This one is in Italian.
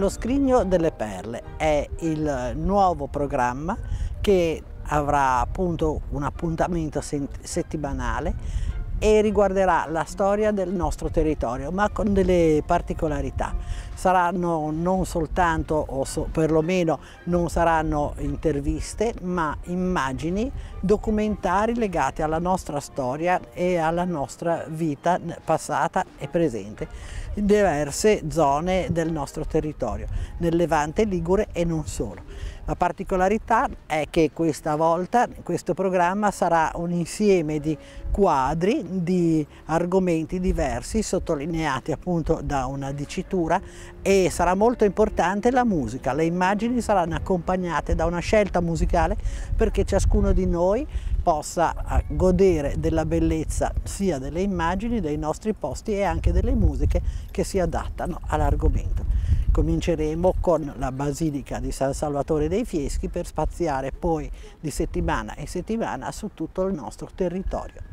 Lo Scrigno delle Perle è il nuovo programma che avrà appunto un appuntamento settimanale e riguarderà la storia del nostro territorio, ma con delle particolarità. Saranno non soltanto, o perlomeno non saranno interviste, ma immagini, documentari legati alla nostra storia e alla nostra vita passata e presente in diverse zone del nostro territorio, nel Levante ligure e non solo. La particolarità è che questa volta questo programma sarà un insieme di quadri, di argomenti diversi, sottolineati appunto da una dicitura, e sarà molto importante la musica. Le immagini saranno accompagnate da una scelta musicale perché ciascuno di noi possa godere della bellezza sia delle immagini, dei nostri posti e anche delle musiche che si adattano all'argomento. Cominceremo con la Basilica di San Salvatore dei Fieschi per spaziare poi di settimana in settimana su tutto il nostro territorio.